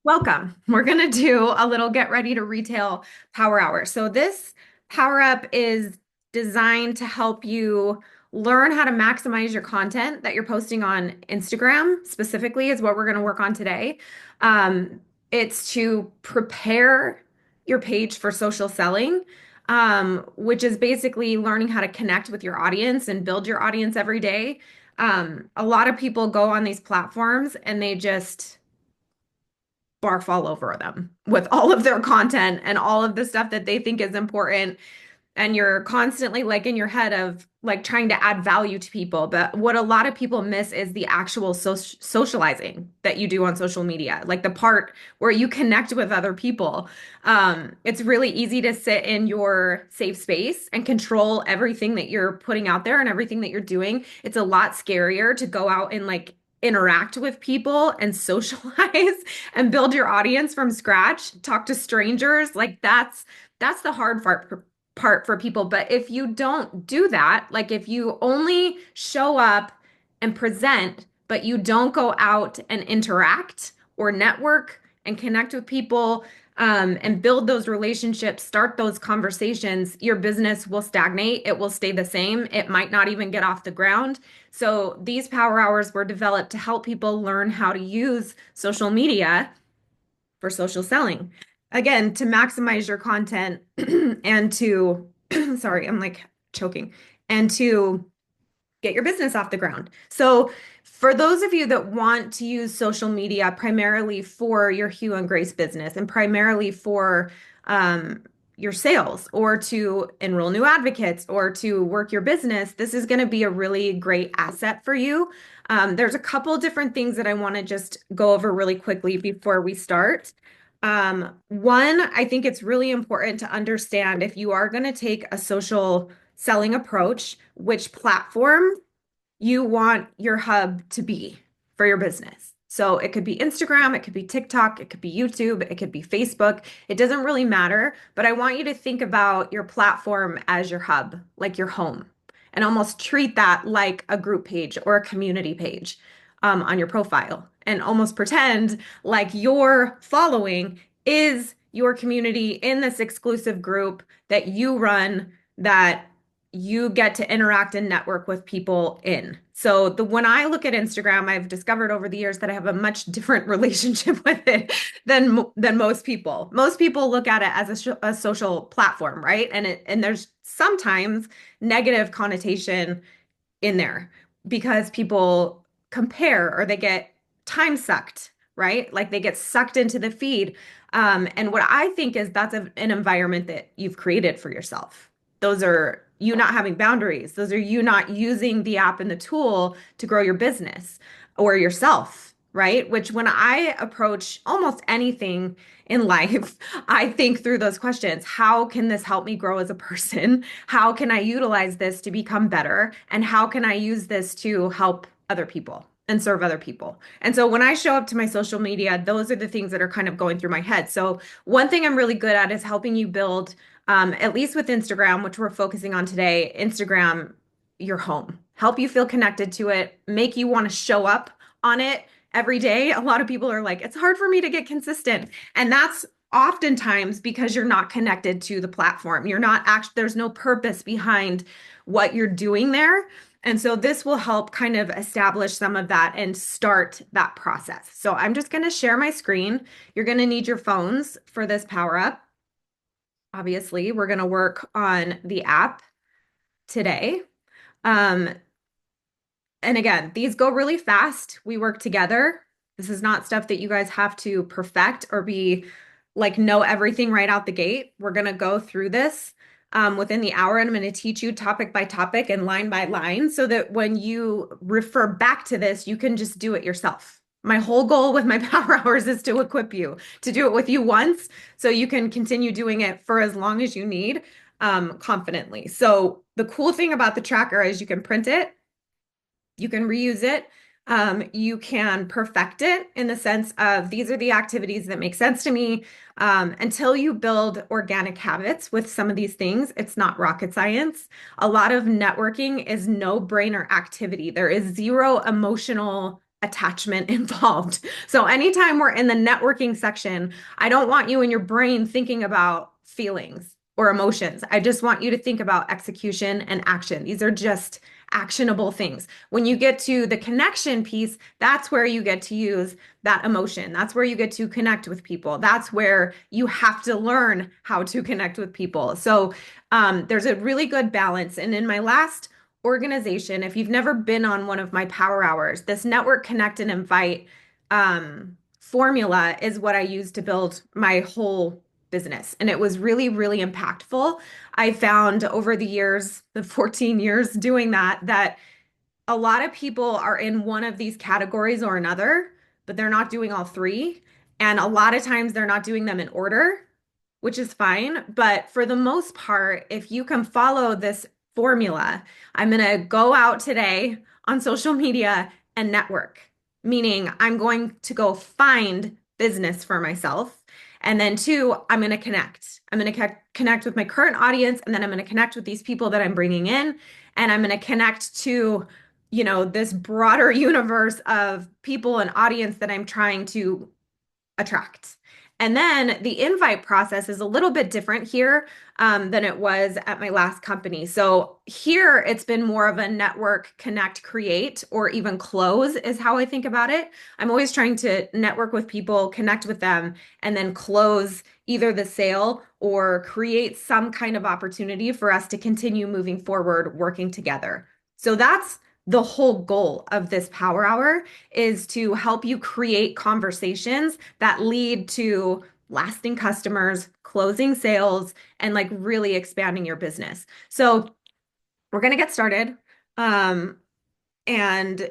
Welcome. We're going to do a little get ready to retail power hour. So this power up is designed to help you learn how to maximize your content that you're posting on Instagram specifically is what we're going to work on today. It's to prepare your page for social selling, which is basically learning how to connect with your audience and build your audience every day. A lot of people go on these platforms and they just barf all over them with all of their content and all of the stuff that they think is important. And you're constantly like in your head of like trying to add value to people. But what a lot of people miss is the actual socializing that you do on social media, like the part where you connect with other people. It's really easy to sit in your safe space and control everything that you're putting out there and everything that you're doing. It's a lot scarier to go out and like interact with people and socialize and build your audience from scratch, talk to strangers. Like that's the hard part for people. But if you don't do that, like if you only show up and present, but you don't go out and interact or network and connect with people, and build those relationships, start those conversations, your business will stagnate. It will stay the same. It might not even get off the ground. So these power hours were developed to help people learn how to use social media for social selling. Again, to maximize your content and to, sorry, I'm like choking, and to get your business off the ground. So, for those of you that want to use social media primarily for your Hue and Grace business and primarily for um, your sales or to enroll new advocates or to work your business, this is going to be a really great asset for you. There's a couple different things that I want to just go over really quickly before we start. One, I think it's really important to understand if you are going to take a social selling approach, which platform you want your hub to be for your business. So it could be Instagram, it could be TikTok, it could be YouTube, it could be Facebook. It doesn't really matter, but I want you to think about your platform as your hub, like your home, and almost treat that like a group page or a community page on your profile, and almost pretend like your following is your community in this exclusive group that you run that you get to interact and network with people in. So the when I look at Instagram, I've discovered over the years that I have a much different relationship with it than most people. Most people look at it as a social platform, right? And there's sometimes negative connotation in there because people compare or they get time sucked, right? Like they get sucked into the feed. And what I think is that's an environment that you've created for yourself. Those are you not having boundaries. Those are you not using the app and the tool to grow your business or yourself, right? Which when I approach almost anything in life, I think through those questions. How can this help me grow as a person? How can I utilize this to become better? And how can I use this to help other people and serve other people? And so when I show up to my social media, those are the things that are kind of going through my head. So one thing I'm really good at is helping you build, at least with Instagram, which we're focusing on today, Instagram, your home, help you feel connected to it, make you want to show up on it every day. A lot of people are like, it's hard for me to get consistent. And that's oftentimes because you're not connected to the platform. You're not actually, there's no purpose behind what you're doing there. And so this will help kind of establish some of that and start that process. So I'm just going to share my screen. You're going to need your phones for this power up. Obviously, we're going to work on the app today. Um, and again, these go really fast. We work together. This is not stuff that you guys have to perfect or be like know everything right out the gate. We're going to go through this within the hour, and I'm going to teach you topic by topic and line by line so that when you refer back to this, you can just do it yourself. My whole goal with my power hours is to equip you to do it with you once so you can continue doing it for as long as you need confidently. So the cool thing about the tracker is you can print it, you can reuse it. You can perfect it in the sense of these are the activities that make sense to me. Until you build organic habits with some of these things, it's not rocket science. A lot of networking is no-brainer activity. There is zero emotional attachment involved. So anytime we're in the networking section, I don't want you in your brain thinking about feelings or emotions. I just want you to think about execution and action. These are just actionable things. When you get to the connection piece, that's where you get to use that emotion. That's where you get to connect with people. That's where you have to learn how to connect with people. So there's a really good balance. And in my last organization, if you've never been on one of my power hours, this network, connect, and invite formula is what I use to build my whole business. And it was really, really impactful. I found over the years, the 14 years doing that, that a lot of people are in one of these categories or another, but they're not doing all three. And a lot of times they're not doing them in order, which is fine. But for the most part, if you can follow this formula, I'm going to go out today on social media and network, meaning I'm going to go find business for myself. And then two, I'm going to connect. I'm going to connect with my current audience, and then I'm going to connect with these people that I'm bringing in, and I'm going to connect to, this broader universe of people and audience that I'm trying to attract. And then the invite process is a little bit different here than it was at my last company. So here it's been more of a network, connect, create, or even close is how I think about it. I'm always trying to network with people, connect with them, and then close either the sale or create some kind of opportunity for us to continue moving forward, working together. So that's the whole goal of this power hour, is to help you create conversations that lead to lasting customers, closing sales, and like really expanding your business. So we're going to get started. And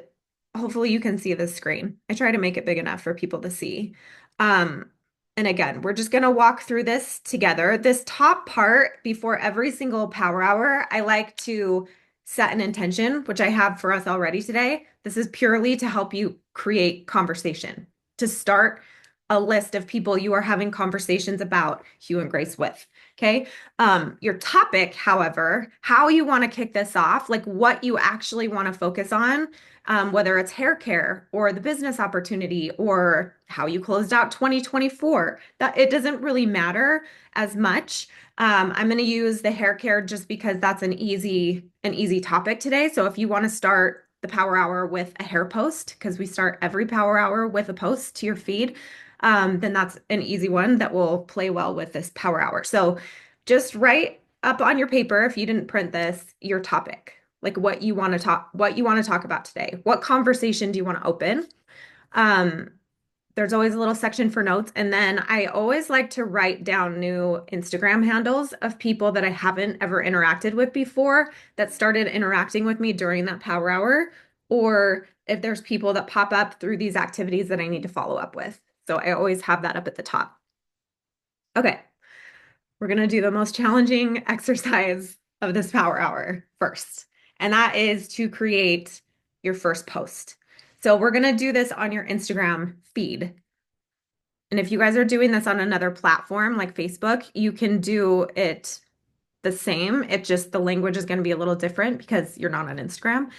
hopefully you can see the screen. I try to make it big enough for people to see. Um, and again, we're just going to walk through this together. This top part before every single power hour, I like to set an intention, which I have for us already today. This is purely to help you create conversation, to start a list of people you are having conversations about Hue and Grace with. Okay. Your topic, however, how you want to kick this off, like what you actually want to focus on, whether it's hair care or the business opportunity or how you closed out 2024, that it doesn't really matter as much. I'm going to use the hair care just because that's an easy topic today. So if you want to start the power hour with a hair post, because we start every power hour with a post to your feed, then that's an easy one that will play well with this power hour. So just write up on your paper, if you didn't print this, your topic, like what you want to talk about today. What conversation do you want to open? There's always a little section for notes. And then I always like to write down new Instagram handles of people that I haven't ever interacted with before that started interacting with me during that power hour, or if there's people that pop up through these activities that I need to follow up with. So I always have that up at the top. Okay, we're going to do the most challenging exercise of this power hour first, and that is to create your first post. So we're going to do this on your Instagram feed. And if you guys are doing this on another platform like Facebook, you can do it the same. It just, the language is going to be a little different because you're not on Instagram.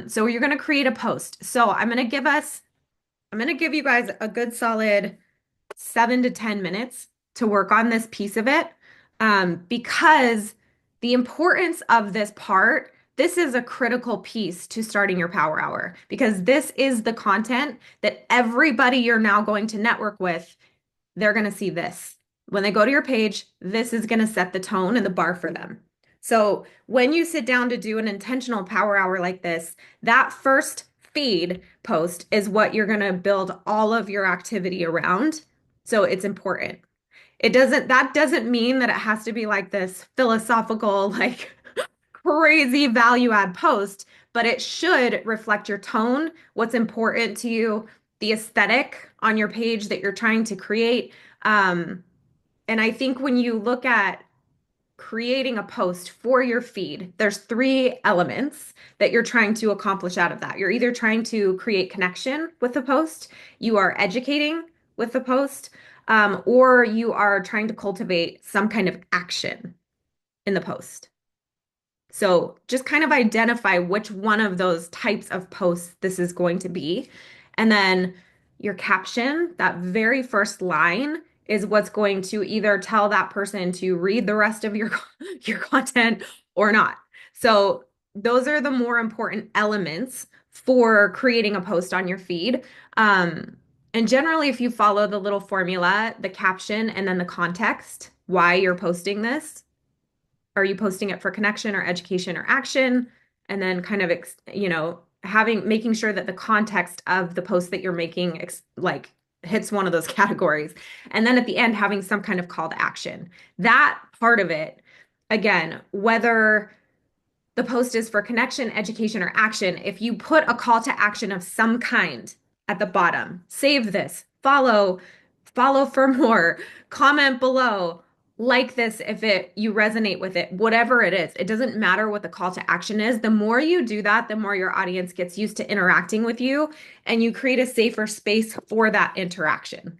So you're going to create a post. So I'm going to give you guys a good solid 7 to 10 minutes to work on this piece of it, because the importance of this part, this is a critical piece to starting your power hour, because this is the content that everybody you're now going to network with, they're going to see this. When they go to your page, this is going to set the tone and the bar for them. So when you sit down to do an intentional power hour like this, that first feed post is what you're going to build all of your activity around. So it's important. That doesn't mean that it has to be like this philosophical, like crazy value add post, but it should reflect your tone, what's important to you, the aesthetic on your page that you're trying to create. And I think when you look at creating a post for your feed, there's three elements that you're trying to accomplish out of that. You're either trying to create connection with the post, you are educating with the post, or you are trying to cultivate some kind of action in the post. So just kind of identify which one of those types of posts this is going to be. And then your caption, that very first line is what's going to either tell that person to read the rest of your your content or not. So those are the more important elements for creating a post on your feed. Um, and generally, if you follow the little formula, the caption and then the context, why you're posting this, are you posting it for connection or education or action? And then kind of, having making sure that the context of the post that you're making like hits one of those categories. And then at the end, having some kind of call to action. That part of it, again, whether the post is for connection, education, or action, if you put a call to action of some kind at the bottom, save this, follow for more, comment below, like this if you resonate with it, whatever it is. It doesn't matter what the call to action is. The more you do that, the more your audience gets used to interacting with you and you create a safer space for that interaction.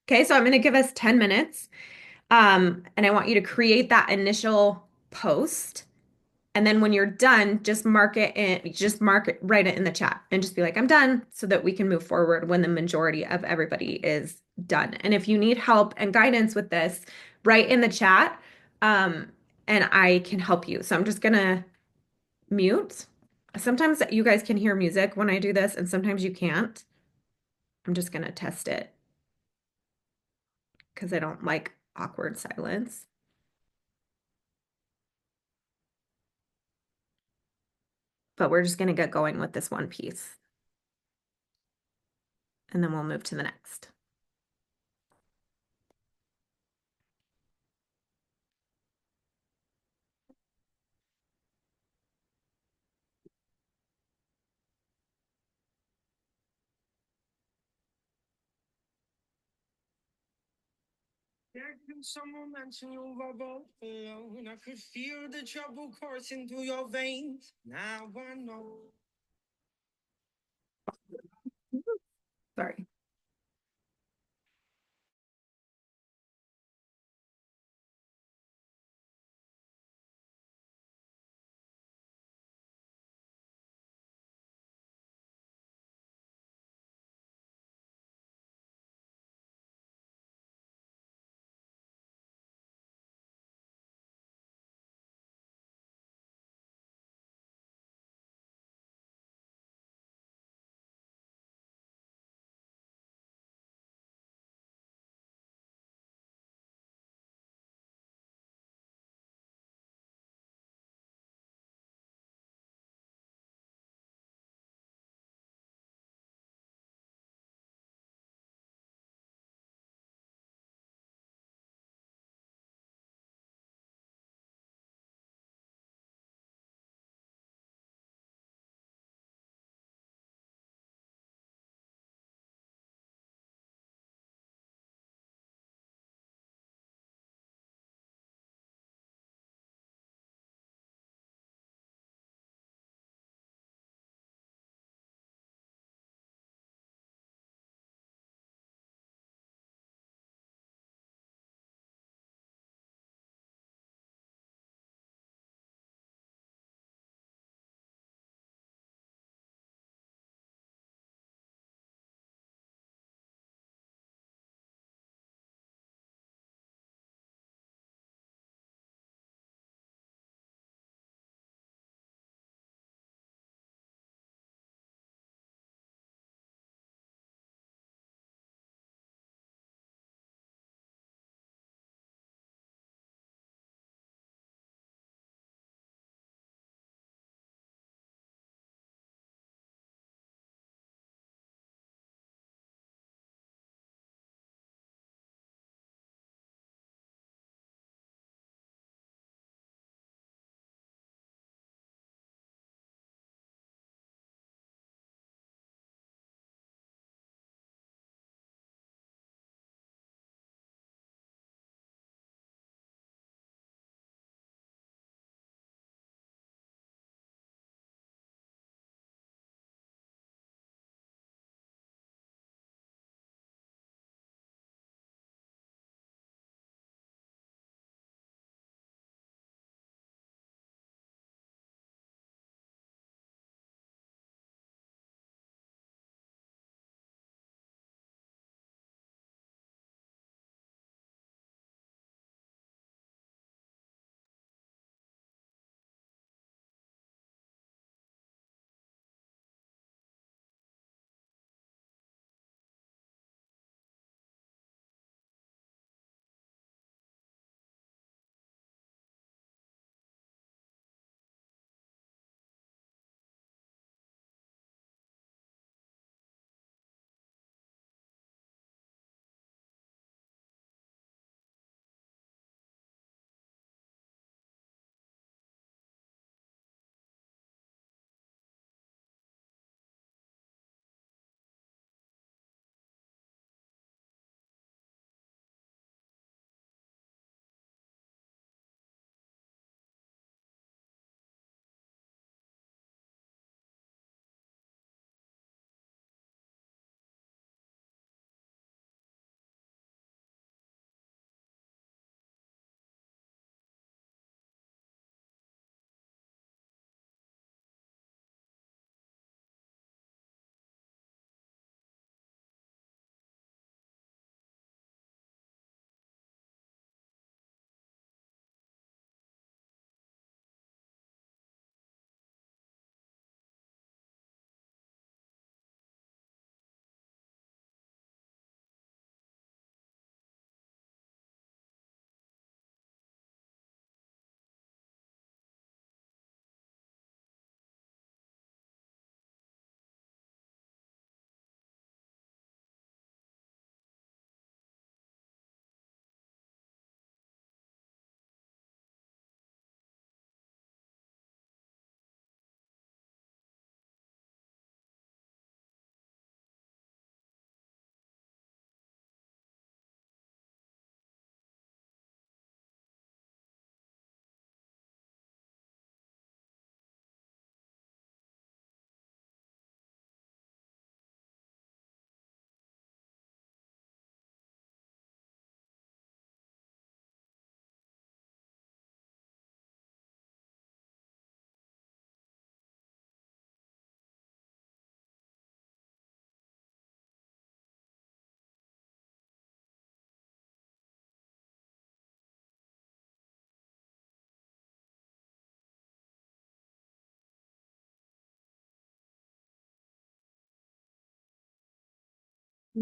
Okay, so I'm going to give us 10 minutes. And I want you to create that initial post. And then when you're done, just mark it, write it in the chat and just be like, I'm done so that we can move forward when the majority of everybody is done. And if you need help and guidance with this, write in the chat, um, and I can help you. So I'm just gonna mute. Sometimes you guys can hear music when I do this, and sometimes you can't. I'm just gonna test it because I don't like awkward silence. But we're just gonna get going with this one piece, and then we'll move to the next. There comes some moments when you were both alone. I could feel the trouble coursing through your veins. Now I know. Sorry.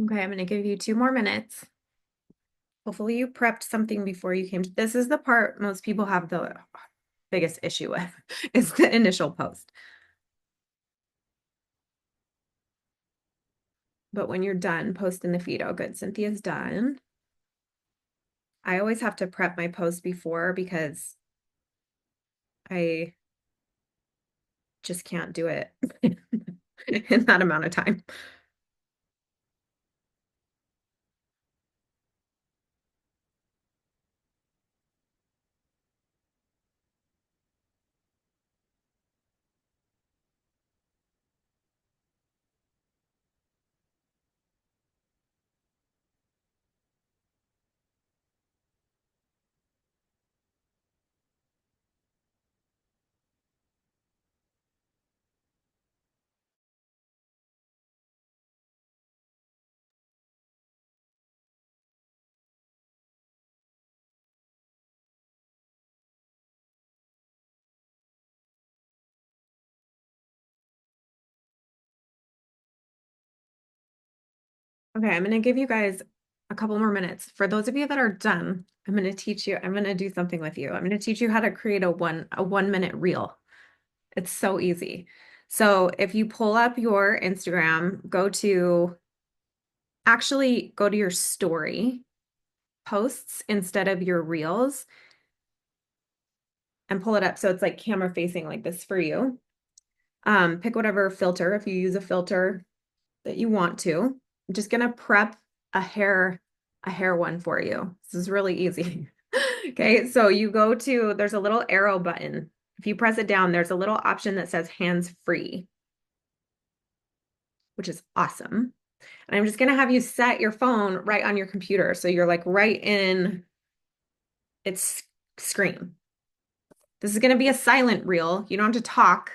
Okay, I'm going to give you 2 more minutes. Hopefully you prepped something before you came. This is the part most people have the biggest issue with is the initial post. But when you're done, post in the feed. Oh, good. Cynthia's done. I always have to prep my post before because I just can't do it in that amount of time. Okay, I'm going to give you guys a couple more minutes. For those of you that are done, I'm going to teach you, I'm going to do something with you. I'm going to teach you how to create a 1 minute reel. It's so easy. So if you pull up your Instagram, actually go to your story posts instead of your reels and pull it up so it's like camera facing like this for you. Pick whatever filter if you use a filter that you want to. I'm just gonna prep a hair one for you. This is really easy. Okay, so there's a little arrow button. If you press it down, there's a little option that says hands free, which is awesome. And I'm just gonna have you set your phone right on your computer. So you're like right in its screen. This is gonna be a silent reel. You don't have to talk.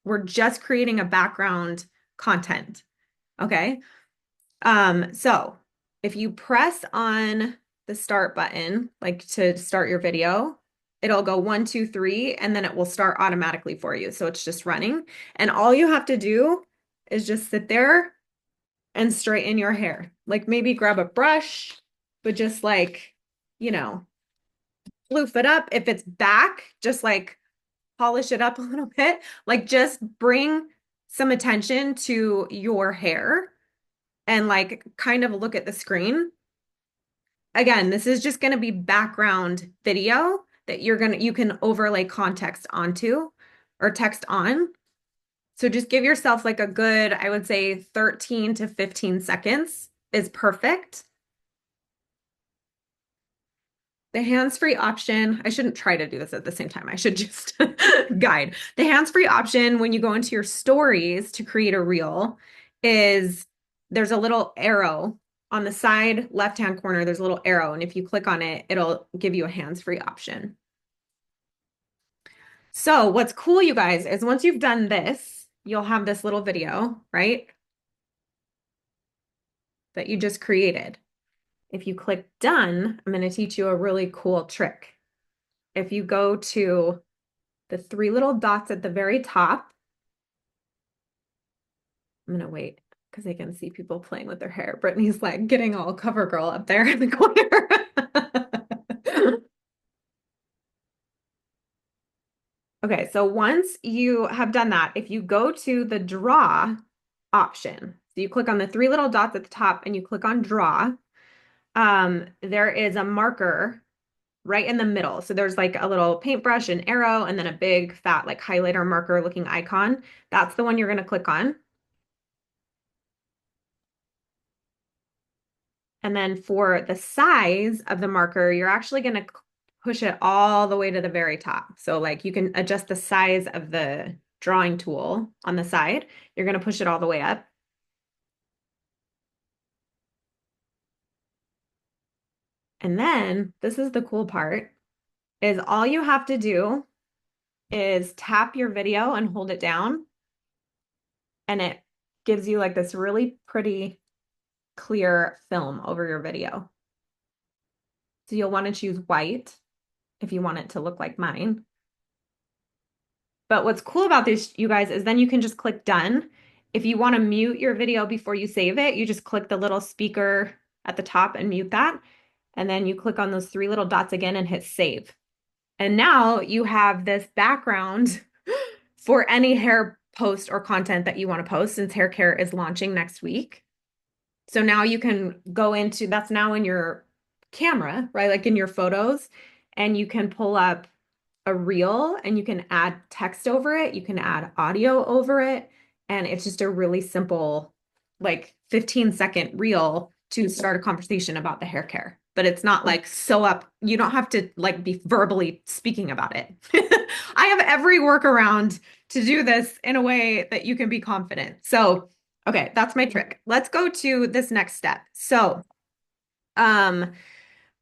We're just creating a background content. Okay. So if you press on the start button, like to start your video, it'll go 1, 2, 3, and then it will start automatically for you. So it's just running. And all you have to do is just sit there and straighten your hair. Like maybe grab a brush, but just like, you know, floof it up. If it's back, just like polish it up a little bit. Like just bring some attention to your hair and like kind of look at the screen. Again, this is just going to be background video that you can overlay context onto or text on. So just give yourself like a good, I would say 13 to 15 seconds is perfect. The hands-free option, I shouldn't try to do this at the same time. I should just guide. The hands-free option when you go into your stories to create a reel is there's a little arrow on the side left-hand corner. There's a little arrow, and if you click on it, it'll give you a hands-free option. So what's cool, you guys, is once you've done this, you'll have this little video, right? That you just created. If you click done, I'm going to teach you a really cool trick. If you go to the 3 little dots at the very top, I'm going to wait because I can see people playing with their hair. Brittany's like getting all cover girl up there in the corner. Okay, so once you have done that, if you go to the draw option, so you click on the 3 little dots at the top and you click on draw, there is a marker right in the middle. So there's like a little paintbrush, an arrow, and then a big fat like highlighter marker looking icon. That's the one you're going to click on. And then for the size of the marker, you're actually going to push it all the way to the very top. So like you can adjust the size of the drawing tool on the side. You're going to push it all the way up. And then this is the cool part is all you have to do is tap your video and hold it down. And it gives you like this really pretty clear film over your video. So you'll want to choose white if you want it to look like mine. But what's cool about this, you guys, is then you can just click done If you want to mute your video before you save it, you just click the little speaker at the top and mute that. And then you click on those three little dots again and hit save. And now you have this background for any hair post or content that you want to post since hair care is launching next week. So now you can go into that's now in your camera, right? Like in your photos, and you can pull up a reel and you can add text over it, you can add audio over it, and it's just a really simple, like 15-second reel to start a conversation about the hair care. But it's not like so up, you don't have to like be verbally speaking about it. I have every workaround to do this in a way that you can be confident. So, okay, that's my trick. Let's go to this next step. So, um,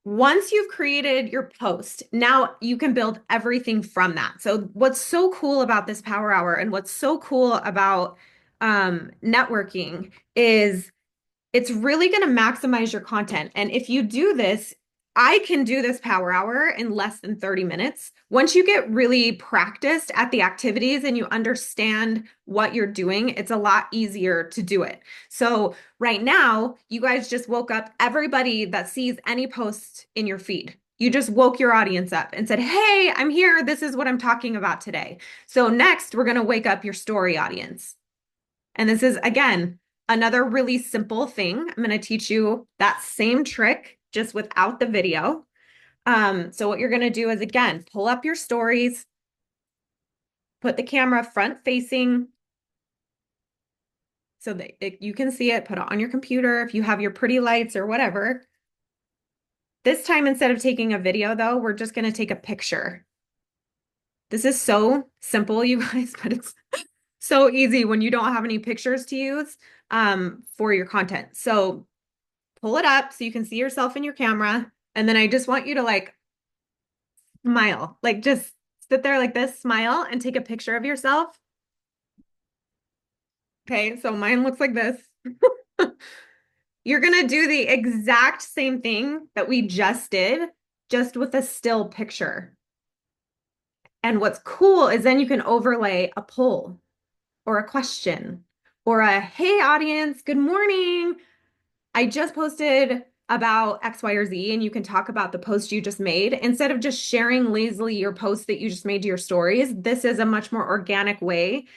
once you've created your post, now you can build everything from that. So what's so cool about this power hour and what's so cool about networking is it's really going to maximize your content. And if you do this, I can do this power hour in less than 30 minutes. Once you get really practiced at the activities and you understand what you're doing, it's a lot easier to do it. So right now, you guys just woke up everybody that sees any post in your feed. You just woke your audience up and said, "Hey, I'm here. This is what I'm talking about today." So next, we're going to wake up your story audience. And this is, again, another really simple thing. I'm going to teach you that same trick just without the video. So what you're going to do is, again, pull up your stories, put the camera front facing so that you can see it, put it on your computer if you have your pretty lights or whatever. This time, instead of taking a video, though, we're just going to take a picture. This is so simple, you guys, but it's so easy when you don't have any pictures to use for your content. So pull it up so you can see yourself in your camera. And then I just want you to like smile, like just sit there like this, smile, and take a picture of yourself. Okay, so mine looks like this. You're going to do the exact same thing that we just did, just with a still picture. And what's cool is then you can overlay a poll or a question or a, "Hey, audience, good morning. I just posted about X, Y, or Z," and you can talk about the post you just made. Instead of just sharing lazily your post that you just made to your stories, this is a much more organic way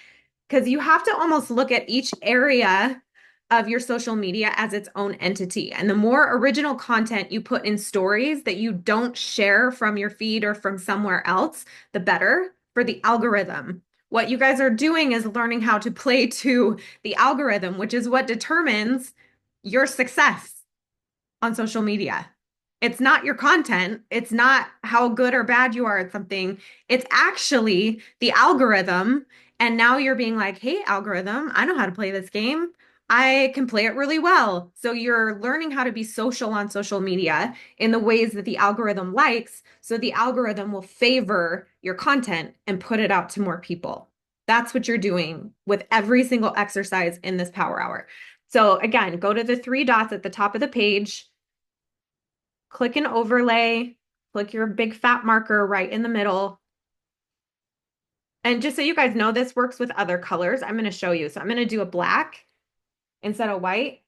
because you have to almost look at each area of your social media as its own entity. And the more original content you put in stories that you don't share from your feed or from somewhere else, the better for the algorithm. What you guys are doing is learning how to play to the algorithm, which is what determines your success on social media. It's not your content. It's not how good or bad you are at something. It's actually the algorithm. And now you're being like, "Hey, algorithm, I know how to play this game. I can play it really well." So you're learning how to be social on social media in the ways that the algorithm likes. So the algorithm will favor your content and put it out to more people. That's what you're doing with every single exercise in this power hour. So again, go to the three dots at the top of the page, click an overlay, click your big fat marker right in the middle. And just so you guys know, this works with other colors. I'm going to show you. So I'm going to do a black instead of white.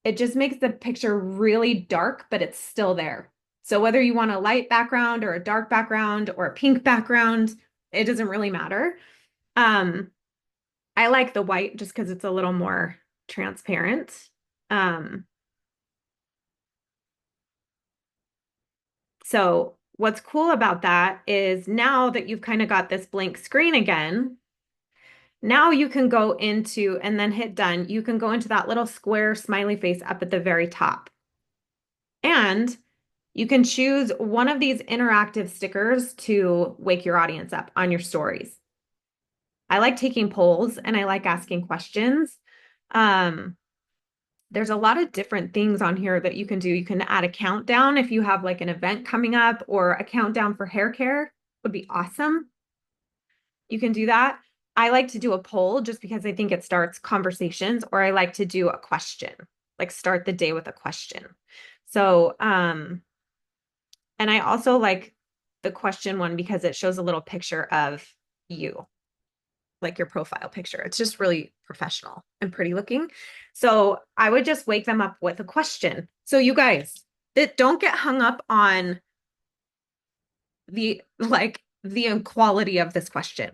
It just makes the picture really dark, but it's still there. So whether you want a light background or a dark background or a pink background, it doesn't really matter. I like the white just because it's a little more transparent. So what's cool about that is now that you've kind of got this blank screen again, now you can go into and then hit done. You can go into that little square smiley face up at the very top. And you can choose one of these interactive stickers to wake your audience up on your stories. I like taking polls and I like asking questions. There's a lot of different things on here that you can do. You can add a countdown if you have like an event coming up, or a countdown for hair care would be awesome. You can do that. I like to do a poll just because I think it starts conversations, or I like to do a question, like start the day with a question. So, and I also like the question one because it shows a little picture of you. like your profile picture. It's just really professional and pretty looking. So I would just wake them up with a question. So you guys, that don't get hung up on the quality of this question.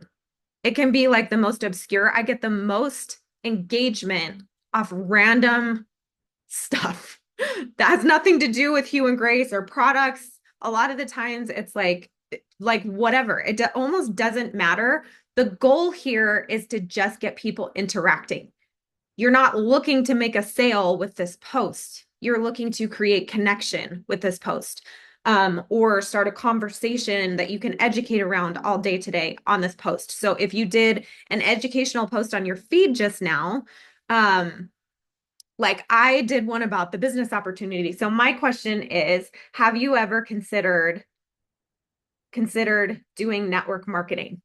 It can be like the most obscure. I get the most engagement off random stuff that has nothing to do with Hue and Grace or products. A lot of the times it's like whatever. It almost doesn't matter. The goal here is to just get people interacting. You're not looking to make a sale with this post. You're looking to create connection with this post, or start a conversation that you can educate around all day today on this post. So if you did an educational post on your feed just now, like I did one about the business opportunity. So my question is, have you ever considered doing network marketing?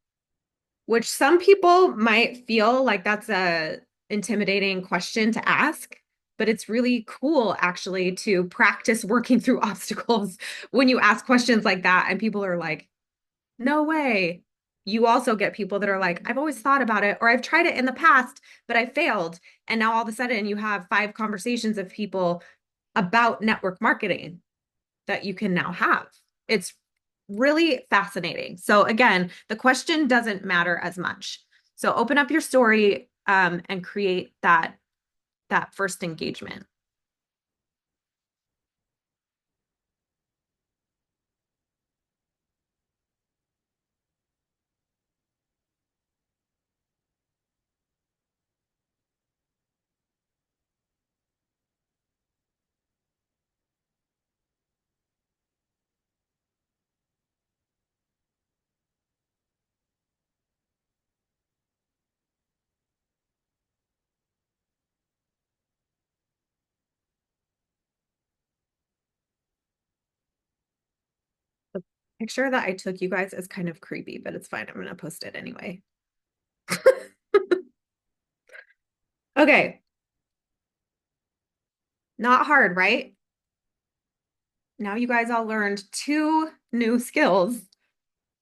Which some people might feel like that's a intimidating question to ask, but it's really cool actually to practice working through obstacles when you ask questions like that and people are like, no way. You also get people that are like, I've always thought about it, or I've tried it in the past, but I failed. And now all of a sudden you have 5 conversations of people about network marketing that you can now have. It's really fascinating. So again, the question doesn't matter as much. So open up your story, and create that first engagement. The picture that I took you guys is kind of creepy, but it's fine. I'm going to post it anyway. Okay. Not hard, right? Now you guys all learned 2 new skills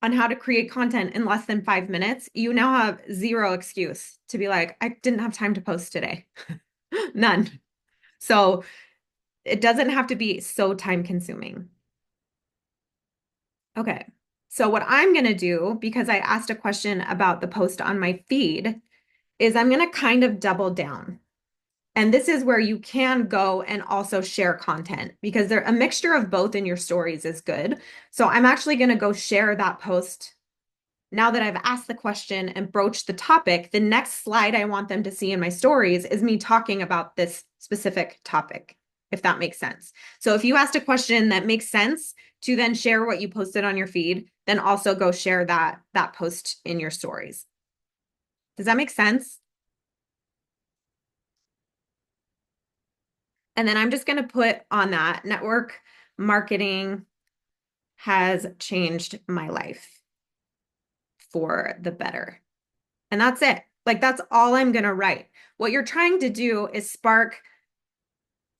on how to create content in less than 5 minutes. You now have zero excuse to be like, I didn't have time to post today. None. So it doesn't have to be so time consuming. Okay. So what I'm going to do, because I asked a question about the post on my feed, is I'm going to kind of double down. And this is where you can go and also share content, because a mixture of both in your stories is good. So I'm actually going to go share that post. Now that I've asked the question and broached the topic, the next slide I want them to see in my stories is me talking about this specific topic, if that makes sense. So if you asked a question that makes sense to then share what you posted on your feed, then also go share that post in your stories. Does that make sense? And then I'm just going to put on that network marketing has changed my life for the better. And that's it. Like, that's all I'm going to write. What you're trying to do is spark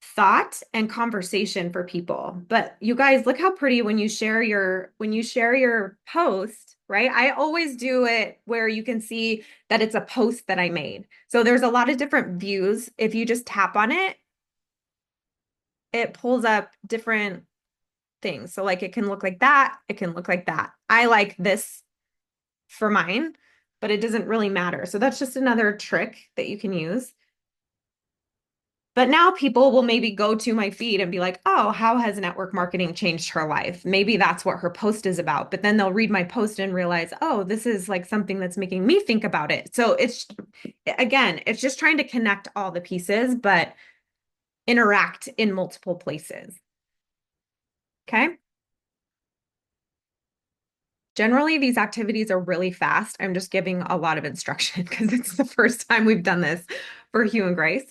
thought and conversation for people. But you guys, look how pretty when you share your post, right? I always do it where you can see that it's a post that I made. So there's a lot of different views. If you just tap on it, it pulls up different things. So like it can look like that, it can look like that. I like this for mine, but it doesn't really matter. So that's just another trick that you can use. But now people will maybe go to my feed and be like, oh, how has network marketing changed her life? Maybe that's what her post is about. But then they'll read my post and realize, oh, this is like something that's making me think about it. So it's just trying to connect all the pieces, but interact in multiple places. Okay. Generally, these activities are really fast. I'm just giving a lot of instruction because it's the first time we've done this for Hue and Grace.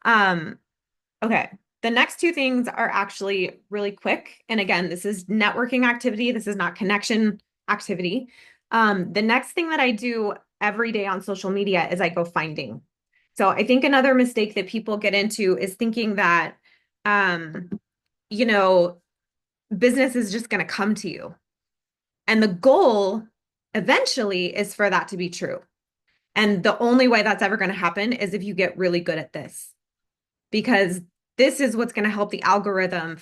Okay. The next 2 things are actually really quick. And again, this is networking activity. This is not connection activity. The next thing that I do every day on social media is I go finding. So I think another mistake that people get into is thinking that, um, you know, business is just going to come to you. And the goal eventually is for that to be true. And the only way that's ever going to happen is if you get really good at this, because this is what's going to help the algorithm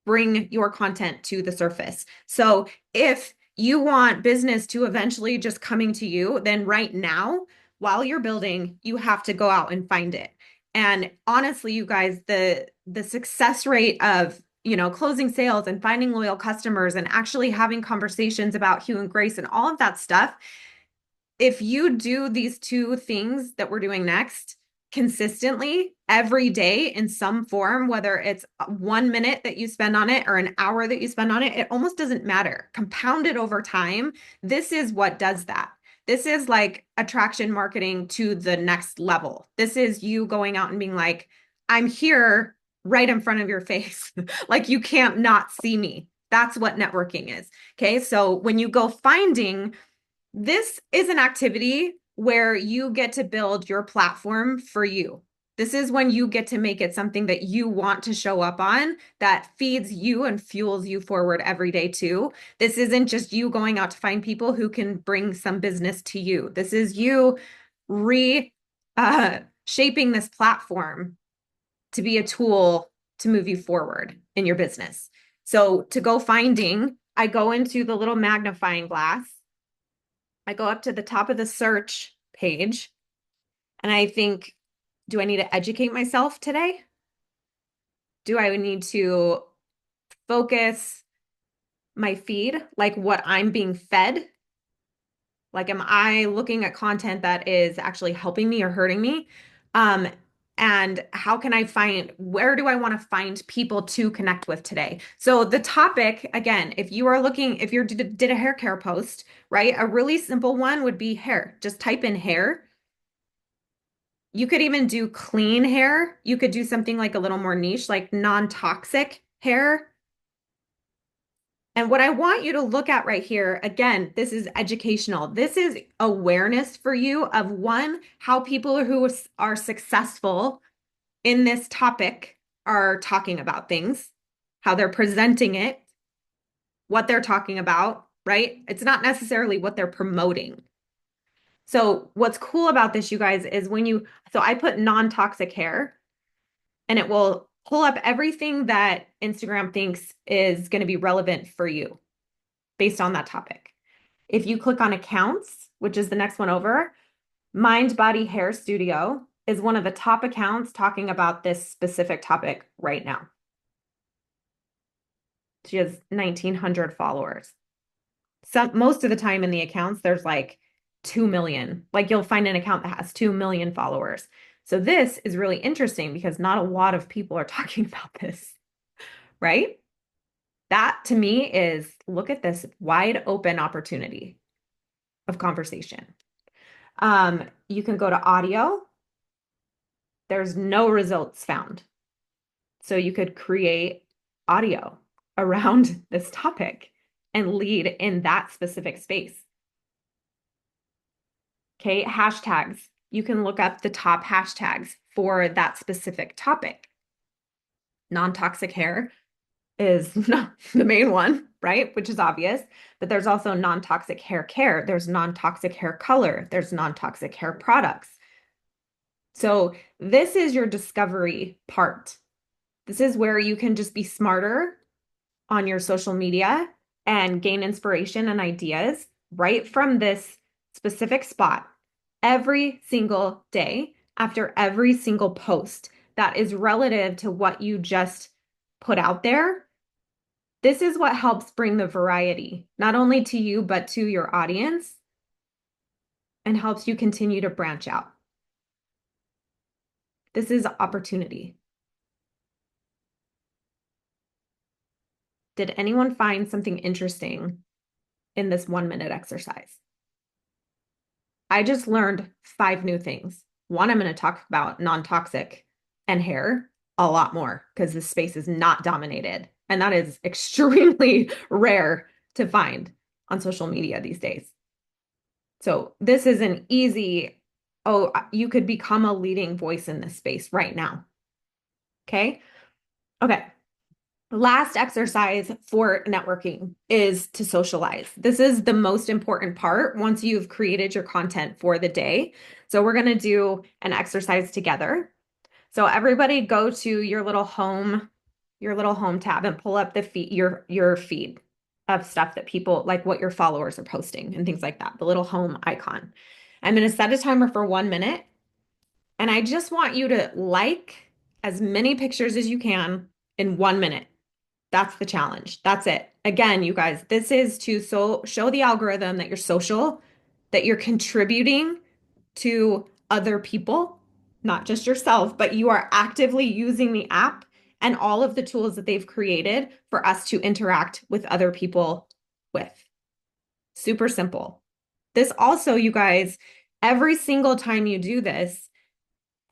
bring your content to the surface. So if you want business to eventually just coming to you, then right now, while you're building, you have to go out and find it. And honestly, you guys, the success rate of closing sales and finding loyal customers and actually having conversations about hue and grace and all of that stuff, if you do these two things that we're doing next consistently every day in some form, whether it's 1 minute that you spend on it or an hour that you spend on it, it almost doesn't matter. Compounded over time, this is what does that. This is like attraction marketing to the next level. This is you going out and being like, I'm here right in front of your face. Like you can't not see me. That's what networking is. Okay. So when you go finding, this is an activity where you get to build your platform for you. This is when you get to make it something that you want to show up on, that feeds you and fuels you forward every day too. This isn't just you going out to find people who can bring some business to you. This is you shaping this platform to be a tool to move you forward in your business. So to go finding, I go into the little magnifying glass. I go up to the top of the search page and I think, do I need to educate myself today? Do I need to focus my feed, like what I'm being fed? Like, am I looking at content that is actually helping me or hurting me? Um, and how can I where do I want to find people to connect with today? So the topic, again, if you did a hair care post, right? A really simple one would be hair. Just type in hair. You could even do clean hair. You could do something like a little more niche, like non-toxic hair. And what I want you to look at right here, again, this is educational. This is awareness for you of one, how people who are successful in this topic are talking about things, how they're presenting it, what they're talking about, right? It's not necessarily what they're promoting. So what's cool about this, you guys, is so I put non-toxic hair and it will pull up everything that Instagram thinks is going to be relevant for you based on that topic. If you click on accounts, which is the next one over, Mind Body Hair Studio is one of the top accounts talking about this specific topic right now. She has 1,900 followers. Most of the time in the accounts, there's like 2 million. Like you'll find an account that has 2 million followers. So this is really interesting because not a lot of people are talking about this, right? That to me is, look at this wide open opportunity of conversation. You can go to audio. There's no results found. So you could create audio around this topic and lead in that specific space. Okay, hashtags. You can look up the top hashtags for that specific topic. Non-toxic hair is not the main one, right? Which is obvious, but there's also non-toxic hair care. There's non-toxic hair color. There's non-toxic hair products. So this is your discovery part. This is where you can just be smarter on your social media and gain inspiration and ideas right from this specific spot every single day after every single post that is relative to what you just put out there. This is what helps bring the variety, not only to you, but to your audience, and helps you continue to branch out. This is opportunity. Did anyone find something interesting in this 1-minute exercise? I just learned 5 new things. One, I'm going to talk about non-toxic and hair a lot more because this space is not dominated. And that is extremely rare to find on social media these days. So this is an easy, you could become a leading voice in this space right now. Okay. Okay. Last exercise for networking is to socialize. This is the most important part once you've created your content for the day. So we're going to do an exercise together. So everybody go to your little home tab and pull up the feed, your feed of stuff that people like what your followers are posting and things like that, the little home icon. I'm going to set a timer for 1 minute, and I just want you to like as many pictures as you can in 1 minute. That's the challenge. That's it. Again, you guys, this is to show the algorithm that you're social, that you're contributing to other people, not just yourself, but you are actively using the app and all of the tools that they've created for us to interact with other people with. Super simple. This also, you guys, every single time you do this,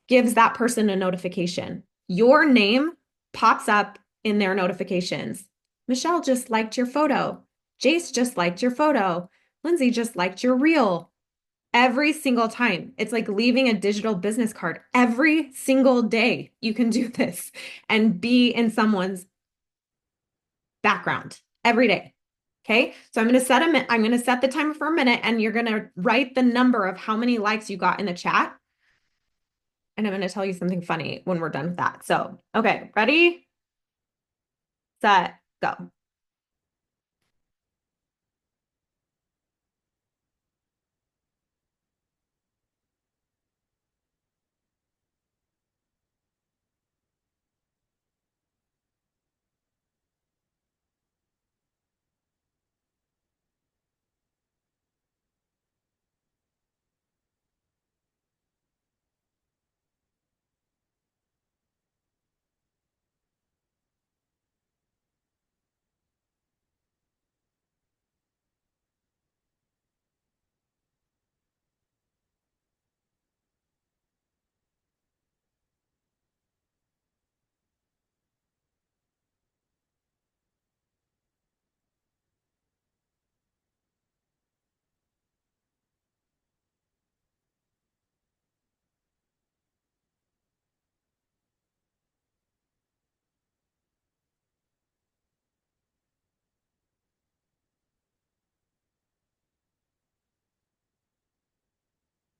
gives that person a notification. Your name pops up in their notifications. Michelle just liked your photo. Jace just liked your photo. Lindsay just liked your reel. Every single time. It's like leaving a digital business card. Every single day you can do this and be in someone's background every day. Okay. So I'm going to set the timer for a minute, and you're going to write the number of how many likes you got in the chat. And I'm going to tell you something funny when we're done with that. So, okay, ready, set, go.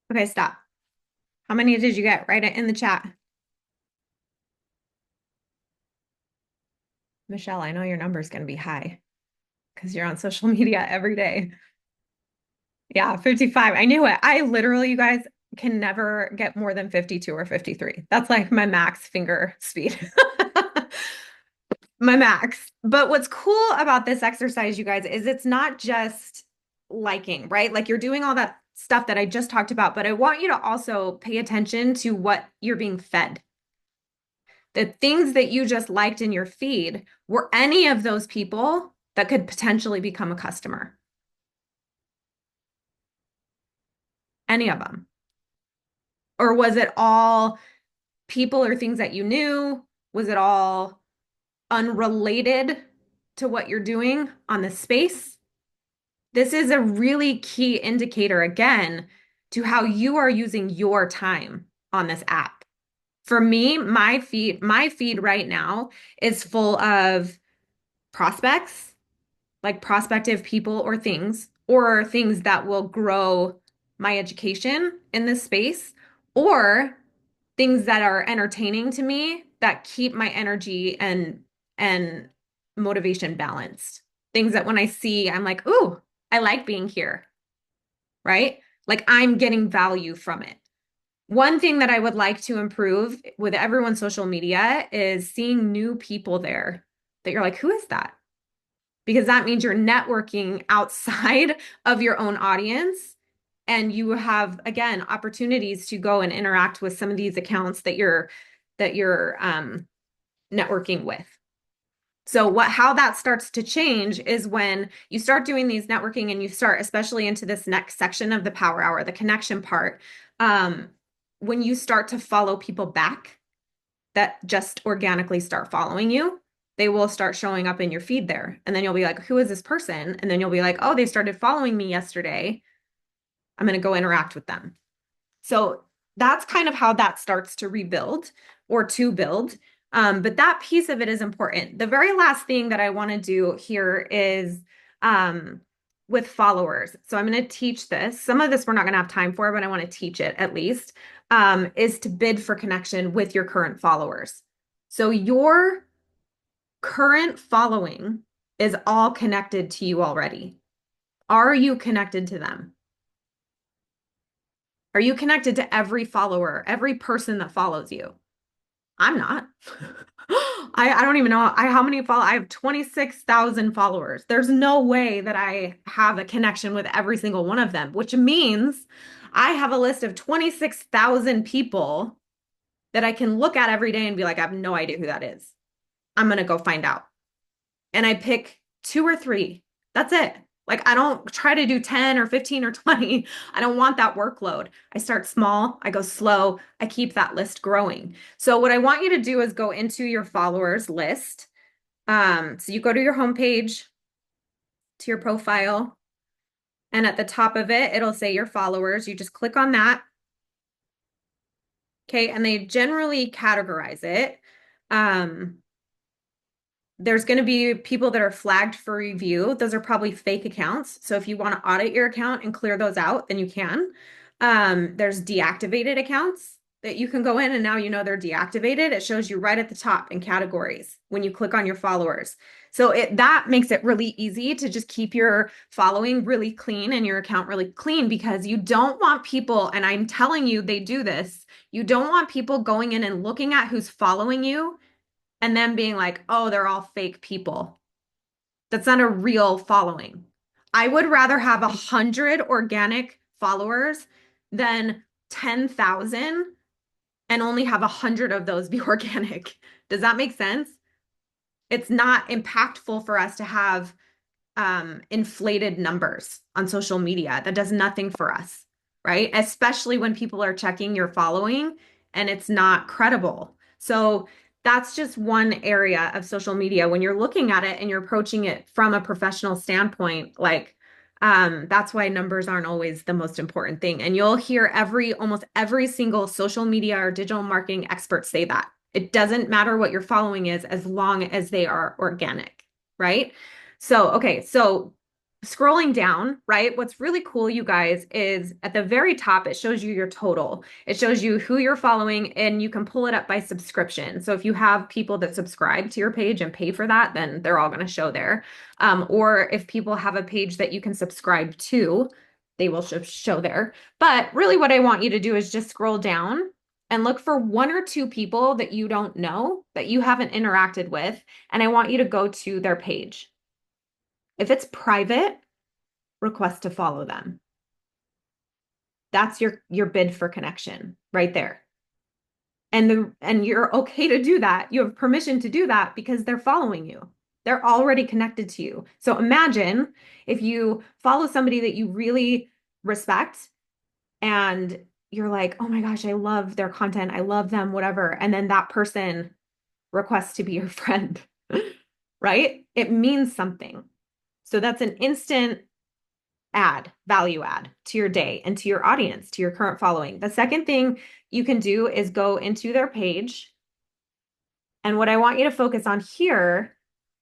Okay, stop. How many did you get? Write it in the chat. Michelle, I know your number is going to be high because you're on social media every day. Yeah, 55. I knew it. I literally, you guys, can never get more than 52 or 53. That's like my max finger speed. My max. But what's cool about this exercise, you guys, is it's not just liking, right? Like you're doing all that stuff that I just talked about, but I want you to also pay attention to what you're being fed. The things that you just liked in your feed, were any of those people that could potentially become a customer? Any of them? Or was it all people or things that you knew? Was it all unrelated to what you're doing on the space? This is a really key indicator, again, to how you are using your time on this app. For me, my feed right now is full of prospects, like prospective people or things that will grow my education in this space, or things that are entertaining to me that keep my energy and motivation balanced. Things that when I see, I'm like, ooh, I like being here, right? Like I'm getting value from it. One thing that I would like to improve with everyone's social media is seeing new people there that you're like, who is that? Because that means you're networking outside of your own audience, and you have, again, opportunities to go and interact with some of these accounts that you're networking with. So how that starts to change is when you start doing these networking and you start, especially into this next section of the power hour, the connection part, when you start to follow people back that just organically start following you, they will start showing up in your feed there. And then you'll be like, who is this person? And then you'll be like, oh, they started following me yesterday. I'm going to go interact with them. So that's kind of how that starts to rebuild or to build. But that piece of it is important. The very last thing that I want to do here is um, with followers. So I'm going to teach this. Some of this we're not going to have time for, but I want to teach it at least, is to bid for connection with your current followers. So your current following is all connected to you already. Are you connected to them? Are you connected to every follower, every person that follows you? I'm not. I don't even know how many follow. I have 26,000 followers. There's no way that I have a connection with every single one of them, which means I have a list of 26,000 people that I can look at every day and be like, I have no idea who that is. I'm going to go find out. And I pick two or three. That's it. Like, I don't try to do 10 or 15 or 20. I don't want that workload. I start small, I go slow, I keep that list growing. So, what I want you to do is go into your followers list. So, you go to your homepage, to your profile, and at the top of it, it'll say your followers. You just click on that. Okay. And they generally categorize it. Um, There's going to be people that are flagged for review. Those are probably fake accounts. So if you want to audit your account and clear those out, then you can. There's deactivated accounts that you can go in and now you know they're deactivated. It shows you right at the top in categories when you click on your followers. So that makes it really easy to just keep your following really clean and your account really clean because you don't want people, and I'm telling you, they do this. You don't want people going in and looking at who's following you and then being like, oh, they're all fake people. That's not a real following. I would rather have 100 organic followers than 10,000 and only have 100 of those be organic. Does that make sense? It's not impactful for us to have inflated numbers on social media. That does nothing for us, right? Especially when people are checking your following and it's not credible. So that's just one area of social media. When you're looking at it and you're approaching it from a professional standpoint, like that's why numbers aren't always the most important thing. And you'll hear almost every single social media or digital marketing expert say that. It doesn't matter what your following is as long as they are organic, right? So, okay, so scrolling down, right? What's really cool, you guys, is at the very top, it shows you your total. It shows you who you're following, and you can pull it up by subscription. So if you have people that subscribe to your page and pay for that, then they're all going to show there. Or if people have a page that you can subscribe to, they will show there. But really, what I want you to do is just scroll down and look for one or two people that you don't know, that you haven't interacted with, and I want you to go to their page. If it's private, request to follow them. That's your bid for connection right there. And you're okay to do that. You have permission to do that because they're following you. They're already connected to you. So imagine if you follow somebody that you really respect and you're like, "Oh my gosh, I love their content. I love them, whatever." And then that person requests to be your friend. Right? It means something. So that's an instant value add to your day and to your audience, to your current following. The second thing you can do is go into their page. And what I want you to focus on here,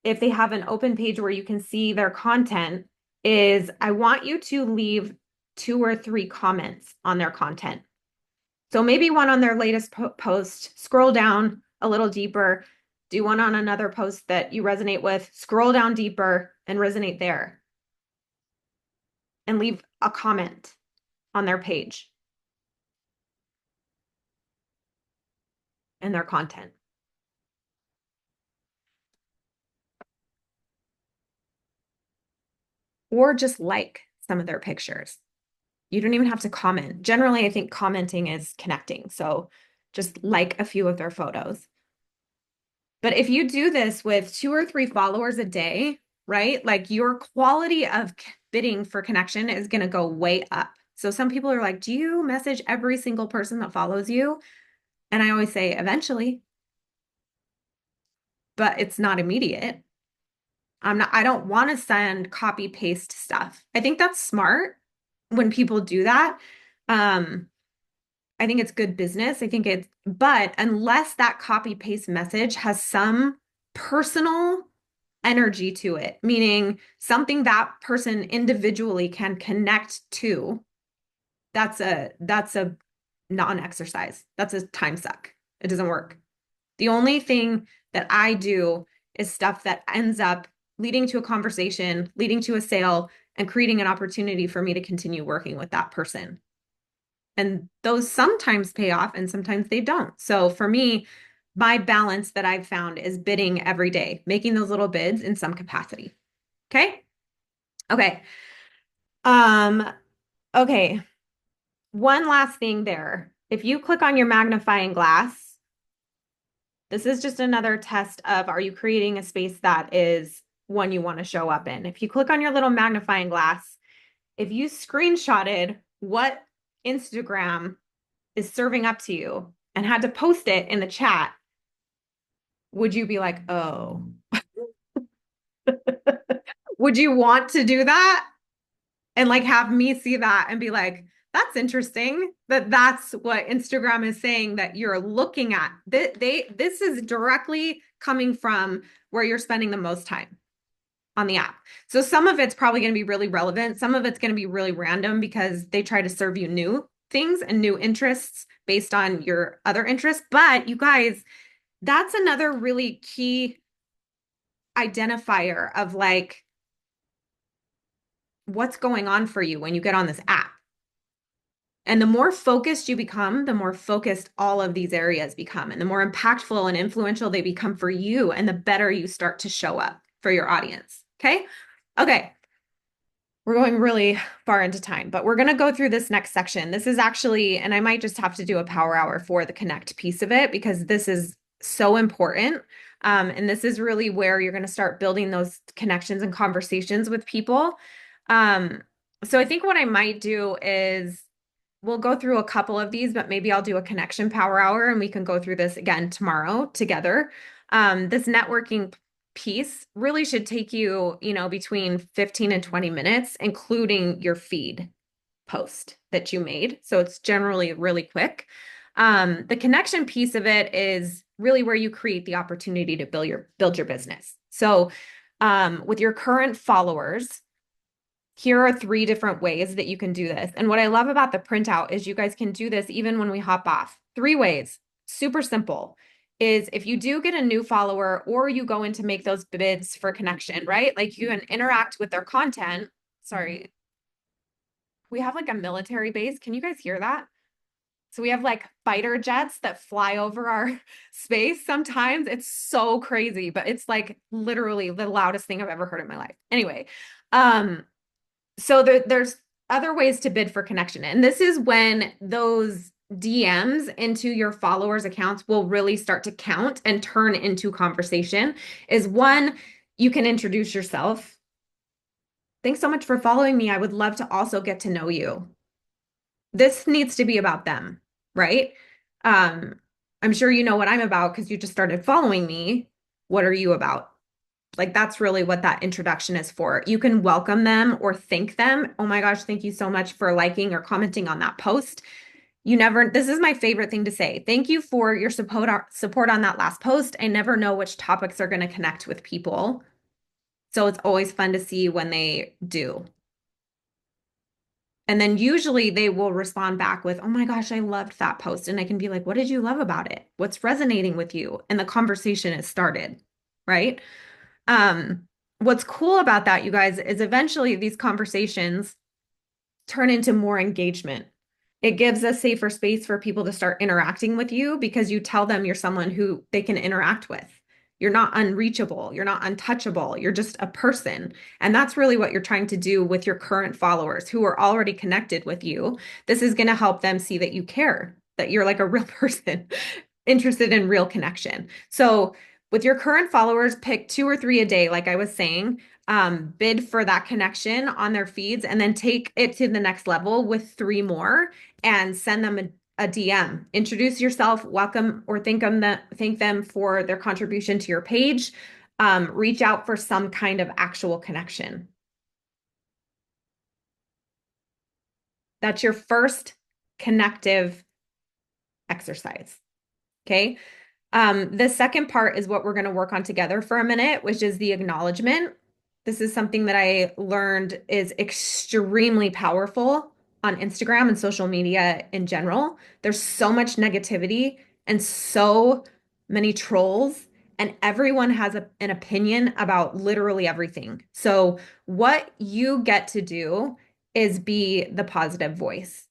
if they have an open page where you can see their content, is I want you to leave 2 or 3 comments on their content. So maybe one on their latest post, scroll down a little deeper, do one on another post that you resonate with, scroll down deeper and resonate there. And leave a comment on their page and their content. Or just like some of their pictures. You don't even have to comment. Generally, I think commenting is connecting. So just like a few of their photos. But if you do this with 2 or 3 followers a day, right? Like your quality of bidding for connection is going to go way up. So some people are like, do you message every single person that follows you? And I always say, eventually, but it's not immediate. I don't want to send copy paste stuff. I think that's smart when people do that. I I think it's good business. But unless that copy paste message has some personal energy to it, meaning something that person individually can connect to, that's a non-exercise. That's a time suck. It doesn't work. The only thing that I do is stuff that ends up leading to a conversation, leading to a sale, and creating an opportunity for me to continue working with that person. And those sometimes pay off and sometimes they don't. So for me, my balance that I've found is bidding every day, making those little bids in some capacity. Okay. Okay. Um, okay. One last thing there. If you click on your magnifying glass, this is just another test of, are you creating a space that is one you want to show up in? If you click on your little magnifying glass, if you screenshotted what Instagram is serving up to you and had to post it in the chat, would you be like, oh, would you want to do that? And like have me see that and be like, that's interesting that that's what Instagram is saying that you're looking at. This is directly coming from where you're spending the most time on the app. So some of it's probably going to be really relevant. Some of it's going to be really random because they try to serve you new things and new interests based on your other interests. But you guys, that's another really key identifier of like what's going on for you when you get on this app. And the more focused you become, the more focused all of these areas become, and the more impactful and influential they become for you, and the better you start to show up for your audience. Okay. Okay. We're going really far into time, but we're going to go through this next section. This is actually, and I might just have to do a power hour for the connect piece of it because this is so important. And this is really where you're going to start building those connections and conversations with people. So I think what I might do is we'll go through a couple of these, but maybe I'll do a connection power hour and we can go through this again tomorrow together. This networking piece really should take you, between 15 and 20 minutes, including your feed post that you made. So it's generally really quick. The connection piece of it is really where you create the opportunity to build your business. So with your current followers, here are 3 different ways that you can do this. And what I love about the printout is you guys can do this even when we hop off. 3 ways, super simple, is if you do get a new follower or you go in to make those bids for connection, right? Like you can interact with their content. Sorry. We have like a military base. Can you guys hear that? So we have like fighter jets that fly over our space sometimes. It's so crazy, but it's like literally the loudest thing I've ever heard in my life. Anyway, so there's other ways to bid for connection. And this is when those DMs into your followers' accounts will really start to count and turn into conversation. Is one, you can introduce yourself. Thanks so much for following me. I would love to also get to know you. This needs to be about them, right? I'm sure you know what I'm about because you just started following me. What are you about? Like that's really what that introduction is for. You can welcome them or thank them. Oh my gosh, thank you so much for liking or commenting on that post. This is my favorite thing to say. Thank you for your support on that last post. I never know which topics are going to connect with people. So it's always fun to see when they do. And then usually they will respond back with, oh my gosh, I loved that post. And I can be like, what did you love about it? What's resonating with you? And the conversation is started, right? What's cool about that, you guys, is eventually these conversations turn into more engagement. It gives a safer space for people to start interacting with you because you tell them you're someone who they can interact with. You're not unreachable. You're not untouchable. You're just a person. And that's really what you're trying to do with your current followers who are already connected with you. This is going to help them see that you care, that you're like a real person interested in real connection. So with your current followers, pick 2 or 3 a day, like I was saying, bid for that connection on their feeds, and then take it to the next level with 3 more and send them a DM. Introduce yourself, welcome or thank them for their contribution to your page. Reach out for some kind of actual connection. That's your first connective exercise. Okay. The second part is what we're going to work on together for a minute, which is the acknowledgement. This is something that I learned is extremely powerful on Instagram and social media in general. There's so much negativity and so many trolls, and everyone has an opinion about literally everything. So, what you get to do is be the positive voice,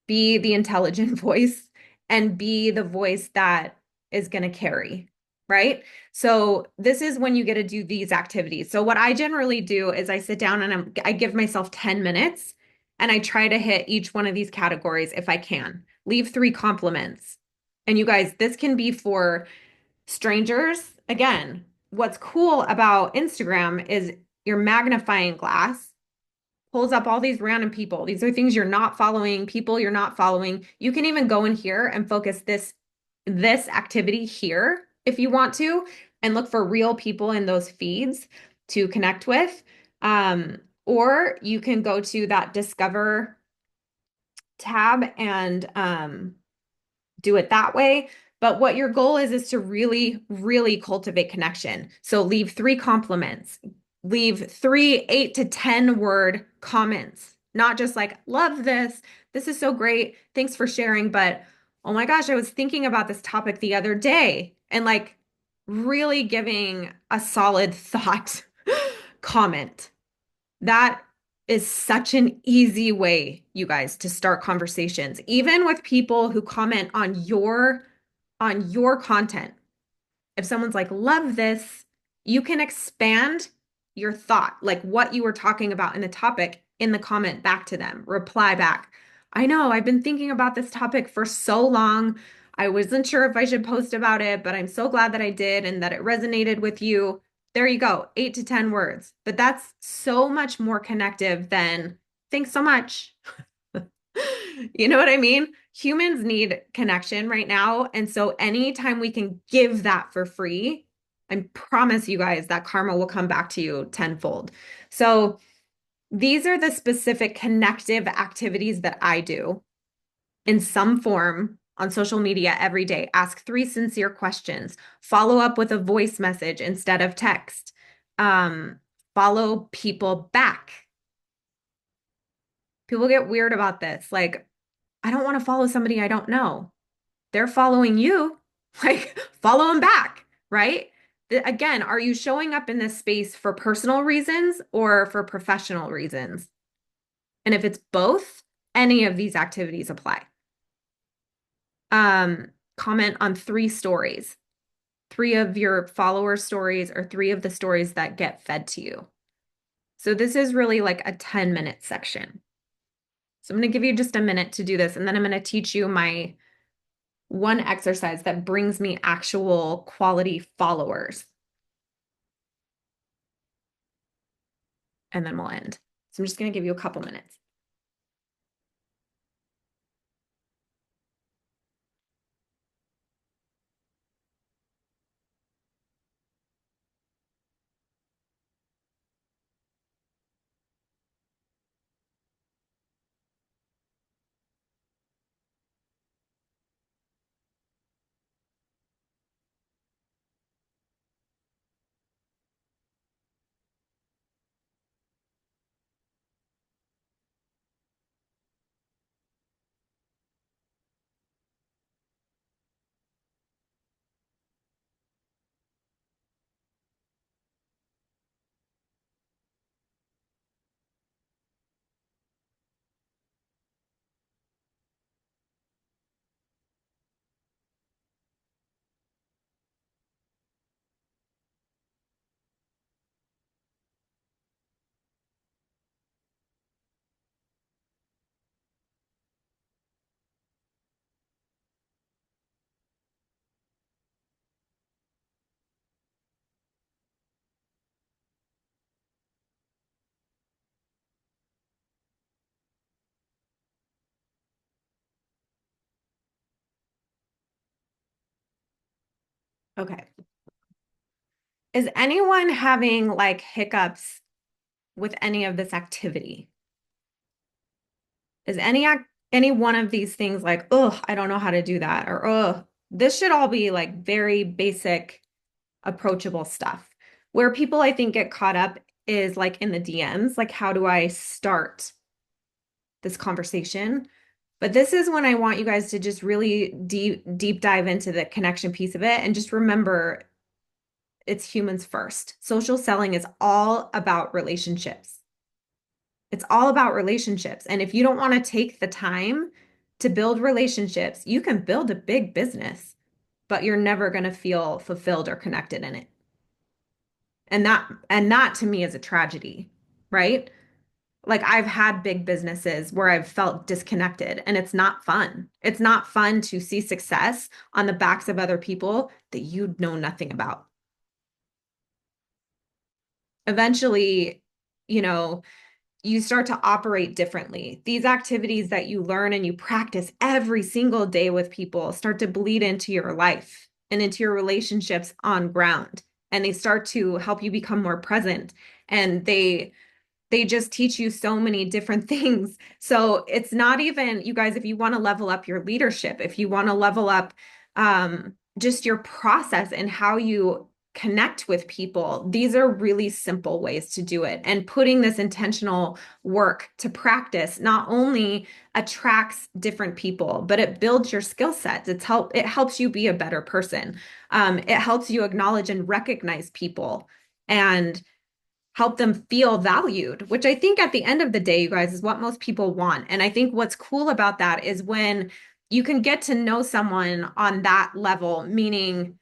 be the intelligent voice, and be the voice that is going to carry, right? So this is when you get to do these activities. So what I generally do is I sit down and I give myself 10 minutes and I try to hit each one of these categories if I can. Leave 3 compliments. And you guys, this can be for strangers. Again, what's cool about Instagram is your magnifying glass pulls up all these random people. These are things you're not following, people you're not following. You can even go in here and focus this activity here if you want to, and look for real people in those feeds to connect with. Or you can go to that Discover tab and do it that way. But what your goal is to really, really cultivate connection. So leave 3 compliments, leave 3 8 to 10 word comments, not just like, love this. This is so great. Thanks for sharing. But oh my gosh, I was thinking about this topic the other day and like really giving a solid thought comment. That is such an easy way, you guys, to start conversations, even with people who comment on your content. If someone's like, love this, you can expand your thought, like what you were talking about in the topic in the comment back to them, reply back. I know I've been thinking about this topic for so long. I wasn't sure if I should post about it, but I'm so glad that I did and that it resonated with you. There you go, 8 to 10 words. But that's so much more connective than thanks so much. You know what I mean? Humans need connection right now. And so anytime we can give that for free, I promise you guys that karma will come back to you tenfold. So these are the specific connective activities that I do in some form on social media every day. Ask 3 sincere questions, follow up with a voice message instead of text, follow people back. People get weird about this. Like, I don't want to follow somebody I don't know. They're following you. Like, follow them back, right? Again, are you showing up in this space for personal reasons or for professional reasons? And if it's both, any of these activities apply. Comment on 3 stories, 3 of your followers' stories, or 3 of the stories that get fed to you. So this is really like a 10-minute section. So I'm going to give you just a minute to do this, and then I'm going to teach you my one exercise that brings me actual quality followers. And then we'll end. So I'm just going to give you a couple minutes. Okay. Is anyone having like hiccups with any of this activity? Is any any one of these things like, oh, I don't know how to do that, or oh, this should all be like very basic, approachable stuff. Where people I think get caught up is like in the DMs, like how do I start this conversation? But this is when I want you guys to just really deep dive into the connection piece of it and just remember it's humans first. Social selling is all about relationships. It's all about relationships. And if you don't want to take the time to build relationships, you can build a big business, but you're never going to feel fulfilled or connected in it. And that to me is a tragedy, right? Like I've had big businesses where I've felt disconnected and it's not fun. It's not fun to see success on the backs of other people that you know nothing about. Eventually, you know, you start to operate differently. These activities that you learn and you practice every single day with people start to bleed into your life and into your relationships on ground. And they start to help you become more present. And they just teach you so many different things. So it's not even, you guys, if you want to level up your leadership, if you want to level up just your process and how you connect with people, these are really simple ways to do it. And putting this intentional work to practice not only attracts different people, but it builds your skill sets. It helps you be a better person. It helps you acknowledge and recognize people and help them feel valued, which I think at the end of the day, you guys, is what most people want. And I think what's cool about that is when you can get to know someone on that level, meaning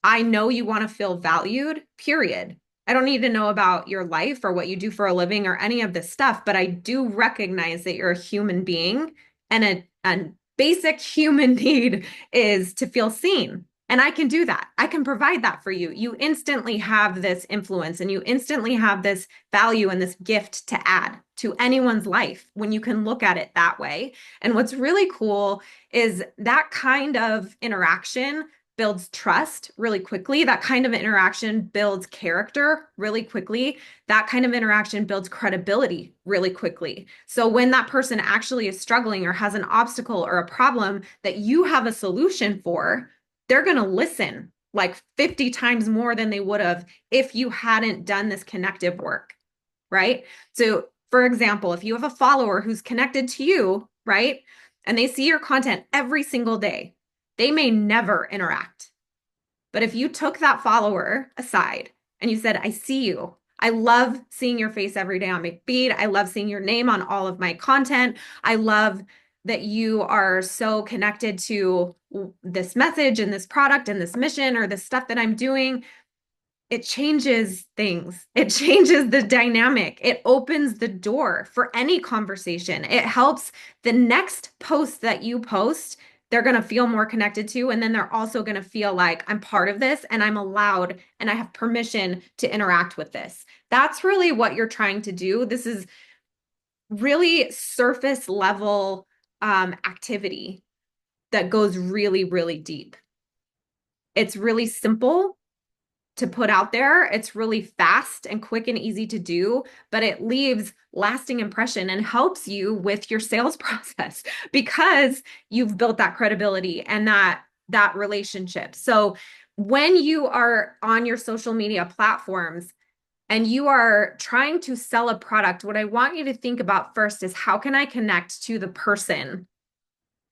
I know you want to feel valued, period. I don't need to know about your life or what you do for a living or any of this stuff, but I do recognize that you're a human being and a basic human need is to feel seen. And I can do that. I can provide that for you. You instantly have this influence and you instantly have this value and this gift to add to anyone's life when you can look at it that way. And what's really cool is that kind of interaction builds trust really quickly. That kind of interaction builds character really quickly. That kind of interaction builds credibility really quickly. So when that person actually is struggling or has an obstacle or a problem that you have a solution for, they're going to listen like 50 times more than they would have if you hadn't done this connective work, right? So, for example, if you have a follower who's connected to you, right, and they see your content every single day, they may never interact. But if you took that follower aside and you said, I see you. I love seeing your face every day on my feed. I love seeing your name on all of my content. I love that you are so connected to this message and this product and this mission or the stuff that I'm doing. It changes things. It changes the dynamic. It opens the door for any conversation. It helps the next post that you post, they're going to feel more connected to. And then they're also going to feel like I'm part of this and I'm allowed and I have permission to interact with this. That's really what you're trying to do. This is really surface level activity that goes really, really deep. It's really simple to put out there. It's really fast and quick and easy to do, but it leaves lasting impression and helps you with your sales process because you've built that credibility and that relationship. So when you are on your social media platforms and you are trying to sell a product, what I want you to think about first is how can I connect to the person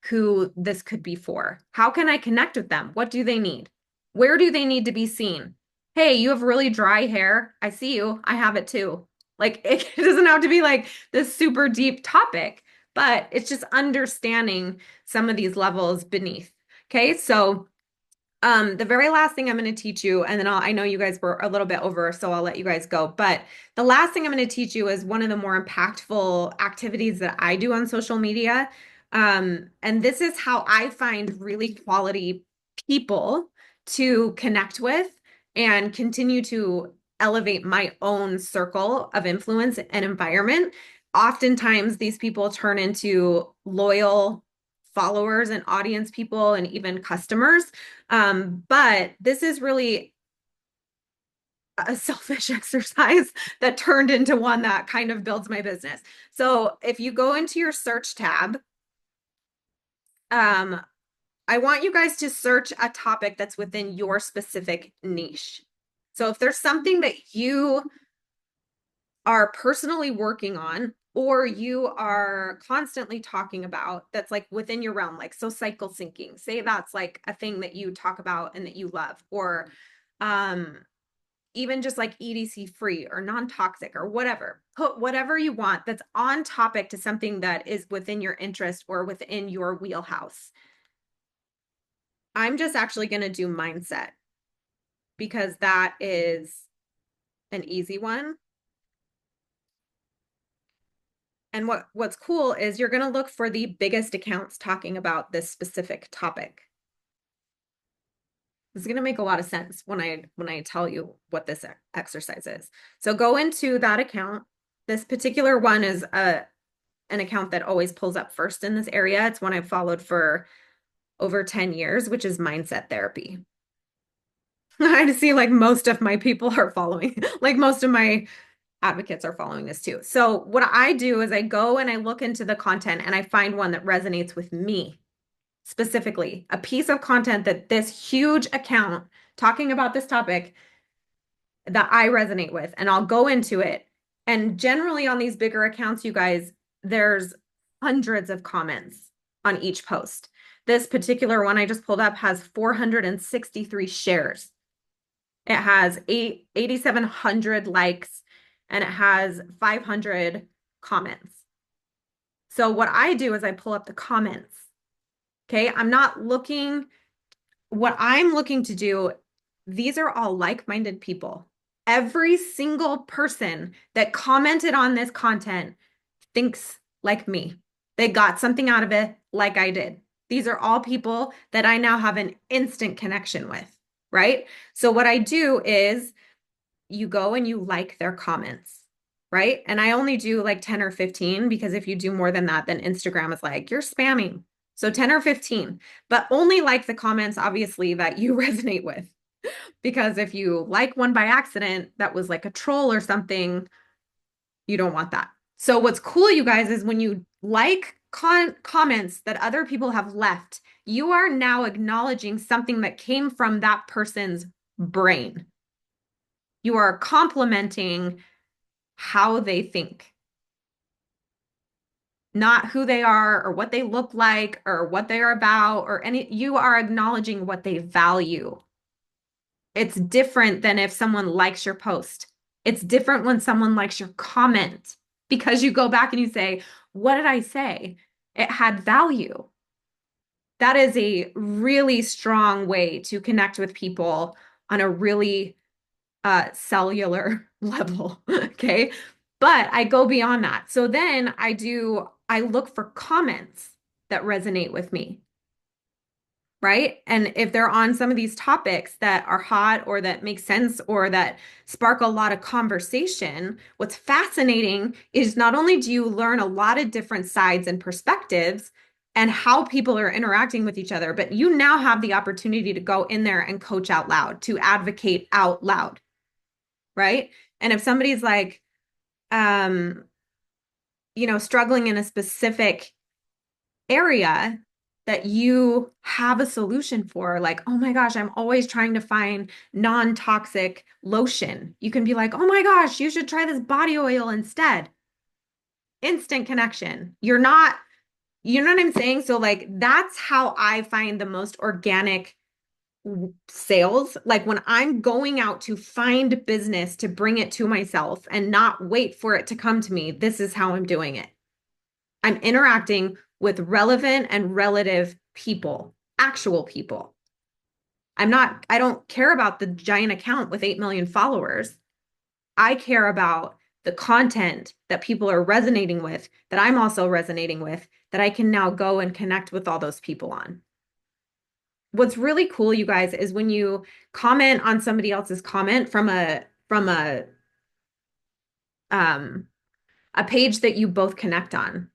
who this could be for? How can I connect with them? What do they need? Where do they need to be seen? Hey, you have really dry hair. I see you. I have it too. Like it doesn't have to be like this super deep topic, but it's just understanding some of these levels beneath. Okay, so the very last thing I'm going to teach you, and then I know you guys were a little bit over, so I'll let you guys go. But the last thing I'm going to teach you is one of the more impactful activities that I do on social media. And this is how I find really quality people to connect with and continue to elevate my own circle of influence and environment. Oftentimes, these people turn into loyal followers and audience people and even customers. But this is really a selfish exercise that turned into one that kind of builds my business. So if you go into your search tab um, I want you guys to search a topic that's within your specific niche. So if there's something that you are personally working on or you are constantly talking about that's like within your realm, like so cycle syncing, say that's like a thing that you talk about and that you love, or um even just like EDC free or non-toxic or whatever. Put whatever you want that's on topic to something that is within your interest or within your wheelhouse. I'm just actually going to do mindset because that is an easy one. And what's cool is you're going to look for the biggest accounts talking about this specific topic. This is going to make a lot of sense when I tell you what this exercise is. So go into that account. This particular one is an account that always pulls up first in this area. It's one I've followed for over 10 years, which is Mindset Therapy. I see like most of my people are following, like most of my advocates are following this too. So what I do is I go and I look into the content and I find one that resonates with me specifically, a piece of content that this huge account talking about this topic that I resonate with, and I'll go into it. And generally on these bigger accounts, you guys, there's hundreds of comments on each post. This particular one I just pulled up has 463 shares. It has 8,700 likes and it has 500 comments. So what I do is I pull up the comments. Okay, what I'm looking to do, these are all like-minded people. Every single person that commented on this content thinks like me. They got something out of it like I did. These are all people that I now have an instant connection with, right? So what I do is you go and you like their comments, right? And I only do like 10 or 15 because if you do more than that, then Instagram is like, you're spamming. So 10 or 15, but only like the comments, obviously, that you resonate with. Because if you like one by accident that was like a troll or something, you don't want that. So what's cool, you guys, is when you like comments that other people have left, you are now acknowledging something that came from that person's brain. You are complimenting how they think, not who they are or what they look like or what they are about or any, you are acknowledging what they value. It's different than if someone likes your post. It's different when someone likes your comment because you go back and you say, what did I say? It had value. That is a really strong way to connect with people on a really cellular level. Okay. But I go beyond that. So then I look for comments that resonate with me. Right. And if they're on some of these topics that are hot or that make sense or that spark a lot of conversation, what's fascinating is not only do you learn a lot of different sides and perspectives and how people are interacting with each other, but you now have the opportunity to go in there and coach out loud, to advocate out loud. Right. And if somebody's like, um, struggling in a specific area that you have a solution for, like, oh my gosh, I'm always trying to find non-toxic lotion. You can be like, oh my gosh, you should try this body oil instead. Instant connection. You know what I'm saying? So like, that's how I find the most organic sales. Like when I'm going out to find business to bring it to myself and not wait for it to come to me, this is how I'm doing it. I'm interacting with relevant and relative people, actual people. I don't care about the giant account with 8 million followers. I care about the content that people are resonating with, that I'm also resonating with, that I can now go and connect with all those people on. What's really cool, you guys, is when you comment on somebody else's comment from a page that you both connect on.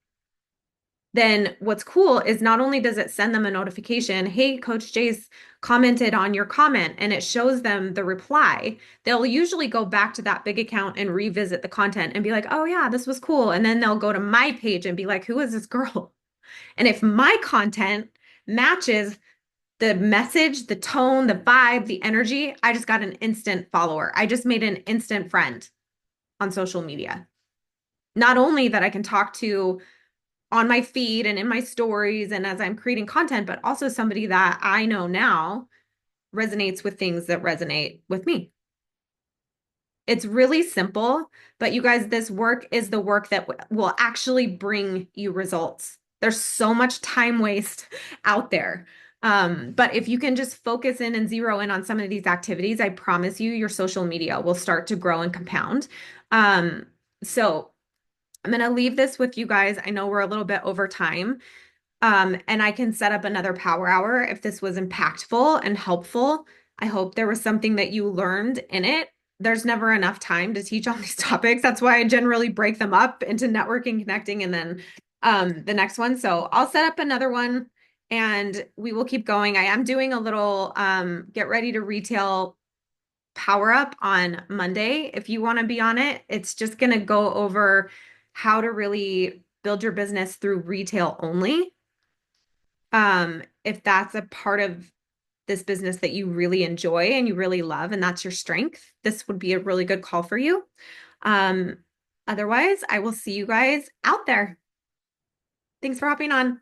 Then what's cool is not only does it send them a notification, hey, Coach Jace commented on your comment, and it shows them the reply. They'll usually go back to that big account and revisit the content and be like, oh yeah, this was cool. And then they'll go to my page and be like, who is this girl? And if my content matches the message, the tone, the vibe, the energy, I just got an instant follower. I just made an instant friend on social media. Not only that I can talk to on my feed and in my stories and as I'm creating content, but also somebody that I know now resonates with things that resonate with me. It's really simple, but you guys, this work is the work that will actually bring you results. There's so much time waste out there. But if you can just focus in and zero in on some of these activities, I promise you, your social media will start to grow and compound. So I'm going to leave this with you guys. I know we're a little bit over time. And I can set up another power hour if this was impactful and helpful. I hope there was something that you learned in it. There's never enough time to teach all these topics. That's why I generally break them up into networking, connecting, and then the next one. So I'll set up another one and we will keep going. I am doing a little get ready to retail power up on Monday. If you want to be on it, it's just going to go over how to really build your business through retail only. If that's a part of this business that you really enjoy and you really love, and that's your strength, this would be a really good call for you. Um, Otherwise, I will see you guys out there. Thanks for hopping on.